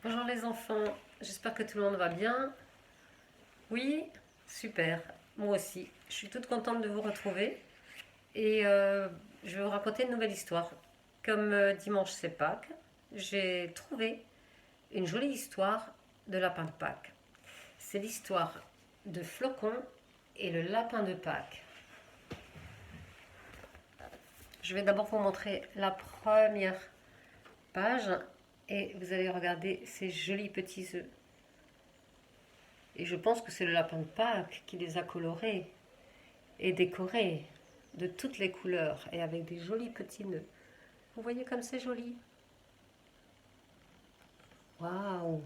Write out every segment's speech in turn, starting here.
Bonjour les enfants, j'espère que tout le monde va bien. Oui, super, moi aussi. Je suis toute contente de vous retrouver et je vais vous raconter une nouvelle histoire. Comme dimanche c'est Pâques, j'ai trouvé une jolie histoire de lapin de Pâques. C'est l'histoire de Flocon et le lapin de Pâques. Je vais d'abord vous montrer la première page et vous allez regarder ces jolis petits œufs. Et je pense que c'est le lapin de Pâques qui les a colorés et décorés de toutes les couleurs et avec des jolis petits nœuds. Vous voyez comme c'est joli? Waouh!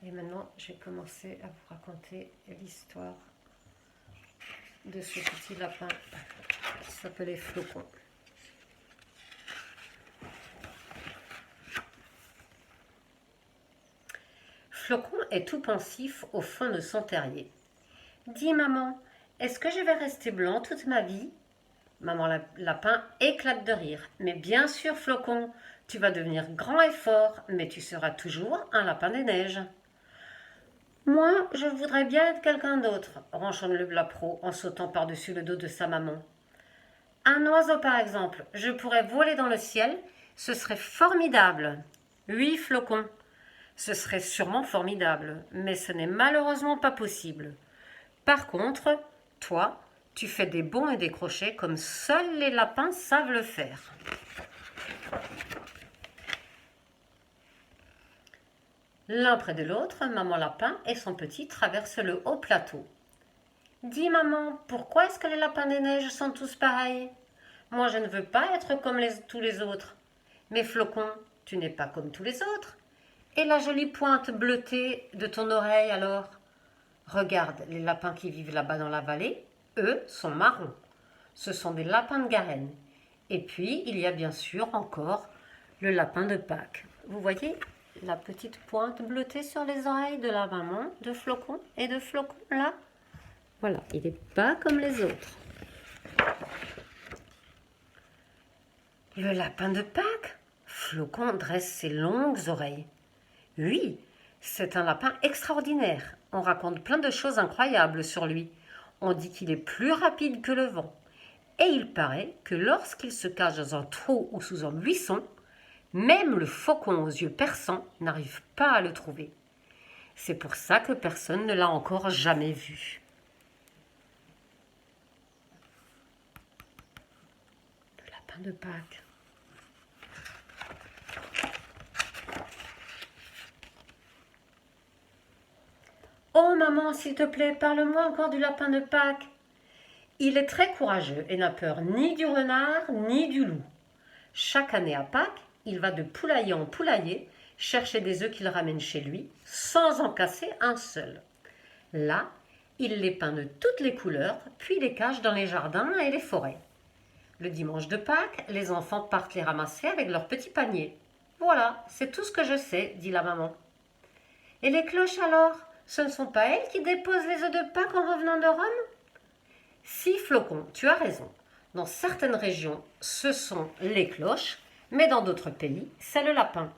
Et maintenant, je vais commencer à vous raconter l'histoire de ce petit lapin qui s'appelait Flocon. Flocon est tout pensif au fond de son terrier. Dis maman, est-ce que je vais rester blanc toute ma vie? Maman lapin éclate de rire. Mais bien sûr, Flocon, tu vas devenir grand et fort, mais tu seras toujours un lapin des neiges. Moi, je voudrais bien être quelqu'un d'autre, ronchonne le Blapro en sautant par-dessus le dos de sa maman. Un oiseau, par exemple, je pourrais voler dans le ciel, ce serait formidable. Oui, Flocon, ce serait sûrement formidable, mais ce n'est malheureusement pas possible. Par contre, toi, tu fais des bonds et des crochets comme seuls les lapins savent le faire. L'un près de l'autre, maman lapin et son petit traversent le haut plateau. Dis maman, pourquoi est-ce que les lapins des neiges sont tous pareils? Moi je ne veux pas être comme tous les autres. Mais Flocon, tu n'es pas comme tous les autres. Et la jolie pointe bleutée de ton oreille alors? Regarde les lapins qui vivent là-bas dans la vallée, eux sont marrons. Ce sont des lapins de Garenne. Et puis, il y a bien sûr encore le lapin de Pâques. Vous voyez la petite pointe bleutée sur les oreilles de la maman de Flocon et de Flocon là? Voilà, il n'est pas comme les autres. Le lapin de Pâques? Flocon dresse ses longues oreilles. Oui, c'est un lapin extraordinaire. On raconte plein de choses incroyables sur lui. On dit qu'il est plus rapide que le vent. Et il paraît que lorsqu'il se cache dans un trou ou sous un buisson, même le faucon aux yeux perçants n'arrive pas à le trouver. C'est pour ça que personne ne l'a encore jamais vu. Le lapin de Pâques. Oh maman, s'il te plaît, parle-moi encore du lapin de Pâques. Il est très courageux et n'a peur ni du renard ni du loup. Chaque année à Pâques, il va de poulailler en poulailler chercher des œufs qu'il ramène chez lui sans en casser un seul. Là, il les peint de toutes les couleurs, puis les cache dans les jardins et les forêts. Le dimanche de Pâques, les enfants partent les ramasser avec leurs petits paniers. Voilà, c'est tout ce que je sais, dit la maman. Et les cloches alors? Ce ne sont pas elles qui déposent les œufs de Pâques en revenant de Rome? Si, Flocon, tu as raison. Dans certaines régions, ce sont les cloches, mais dans d'autres pays, c'est le lapin.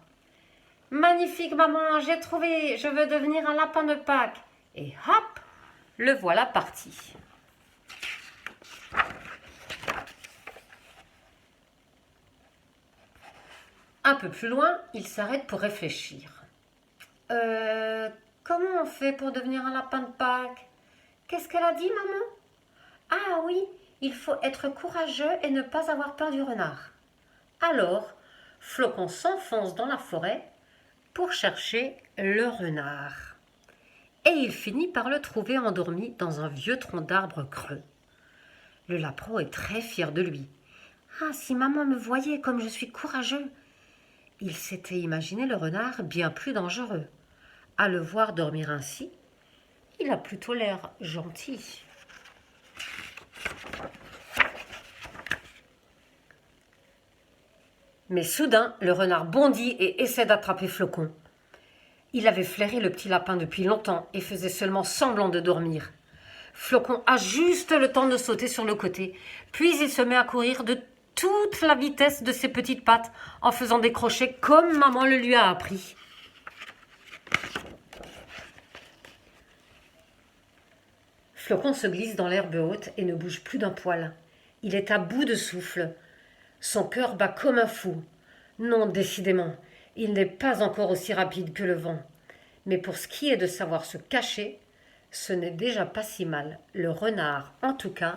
Magnifique, maman, j'ai trouvé, je veux devenir un lapin de Pâques. Et hop, le voilà parti. Un peu plus loin, il s'arrête pour réfléchir. Comment on fait pour devenir un lapin de Pâques? Qu'est-ce qu'elle a dit, maman? Ah oui, il faut être courageux et ne pas avoir peur du renard. Alors, Flocon s'enfonce dans la forêt pour chercher le renard. Et il finit par le trouver endormi dans un vieux tronc d'arbre creux. Le lapin est très fier de lui. Ah, si maman me voyait comme je suis courageux! Il s'était imaginé le renard bien plus dangereux. À le voir dormir ainsi, il a plutôt l'air gentil. Mais soudain, le renard bondit et essaie d'attraper Flocon. Il avait flairé le petit lapin depuis longtemps et faisait seulement semblant de dormir. Flocon a juste le temps de sauter sur le côté, puis il se met à courir de toute la vitesse de ses petites pattes en faisant des crochets comme maman le lui a appris. Flocon se glisse dans l'herbe haute et ne bouge plus d'un poil. Il est à bout de souffle. Son cœur bat comme un fou. Non, décidément, il n'est pas encore aussi rapide que le vent. Mais pour ce qui est de savoir se cacher, ce n'est déjà pas si mal. Le renard, en tout cas,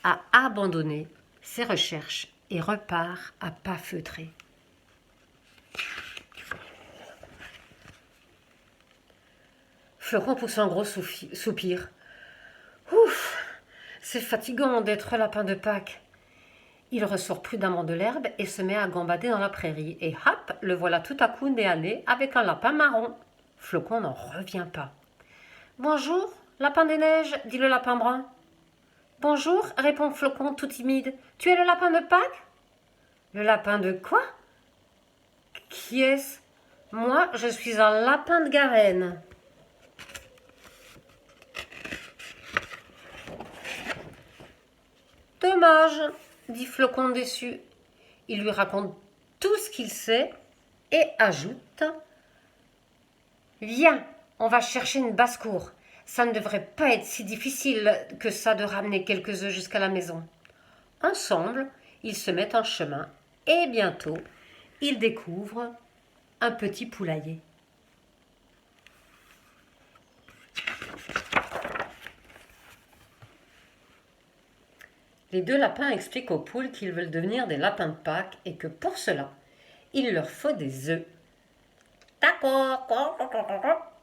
a abandonné ses recherches et repart à pas feutrés. Flocon pousse un gros soupir. Ouf, c'est fatigant d'être lapin de Pâques. Il ressort prudemment de l'herbe et se met à gambader dans la prairie. Et hop, le voilà tout à coup nez à nez avec un lapin marron. Flocon n'en revient pas. « Bonjour, lapin des neiges, dit le lapin brun. « Bonjour, répond Flocon tout timide. Tu es le lapin de Pâques ?»« Le lapin de quoi ? Qui est-ce ? Moi, je suis un lapin de Garenne. » Dommage, dit Flocon déçu. Il lui raconte tout ce qu'il sait et ajoute « Viens, on va chercher une basse-cour. Ça ne devrait pas être si difficile que ça de ramener quelques œufs jusqu'à la maison. » Ensemble, ils se mettent en chemin et bientôt, ils découvrent un petit poulailler. Les deux lapins expliquent aux poules qu'ils veulent devenir des lapins de Pâques et que pour cela, il leur faut des œufs. « D'accord,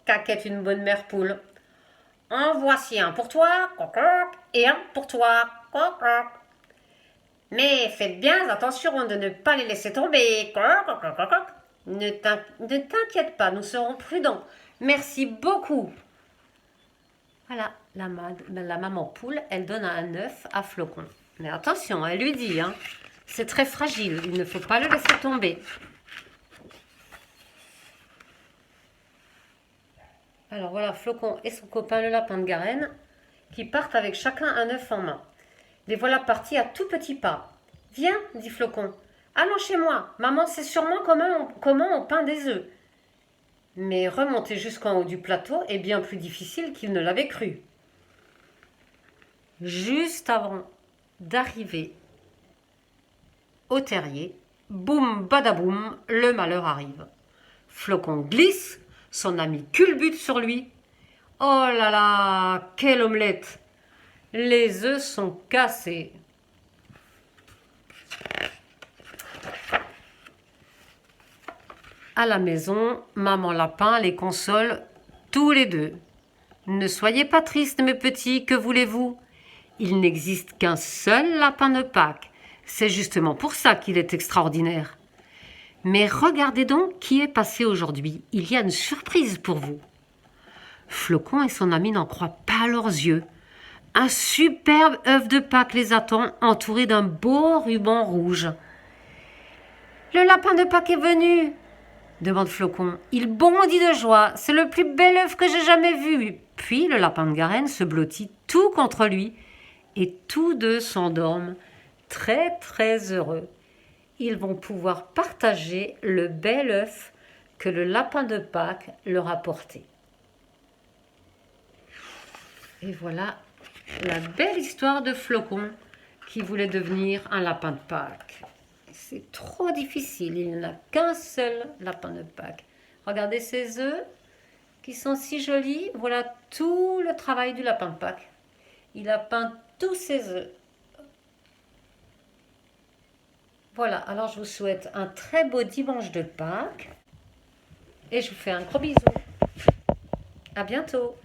caquette une bonne mère poule. En voici un pour toi, et un pour toi, mais faites bien attention de ne pas les laisser tomber. Ne t'inquiète pas, nous serons prudents. Merci beaucoup. » Voilà, la maman poule, elle donne un œuf à Flocon. Mais attention, elle lui dit, c'est très fragile, il ne faut pas le laisser tomber. Alors voilà, Flocon et son copain le lapin de Garenne qui partent avec chacun un œuf en main. Les voilà partis à tout petits pas. « Viens, dit Flocon, allons chez moi, maman sait sûrement comment on peint des œufs. » Mais remonter jusqu'en haut du plateau est bien plus difficile qu'il ne l'avait cru. Juste avant d'arriver au terrier, boum badaboum, le malheur arrive. Flocon glisse, son ami culbute sur lui. Oh là là, quelle omelette! Les œufs sont cassés. À la maison, maman lapin les console tous les deux. « Ne soyez pas tristes, mes petits, que voulez-vous ? Il n'existe qu'un seul lapin de Pâques. C'est justement pour ça qu'il est extraordinaire. Mais regardez donc qui est passé aujourd'hui. Il y a une surprise pour vous. » Flocon et son ami n'en croient pas leurs yeux. Un superbe œuf de Pâques les attend, entouré d'un beau ruban rouge. « Le lapin de Pâques est venu !» demande Flocon. Il bondit de joie. C'est le plus bel œuf que j'ai jamais vu. Puis le lapin de Garenne se blottit tout contre lui et tous deux s'endorment très très heureux. Ils vont pouvoir partager le bel œuf que le lapin de Pâques leur a porté. Et voilà la belle histoire de Flocon qui voulait devenir un lapin de Pâques. C'est trop difficile, il n'a qu'un seul lapin de Pâques. Regardez ces œufs qui sont si jolis. Voilà tout le travail du lapin de Pâques. Il a peint tous ses œufs. Voilà, alors je vous souhaite un très beau dimanche de Pâques et je vous fais un gros bisou. À bientôt.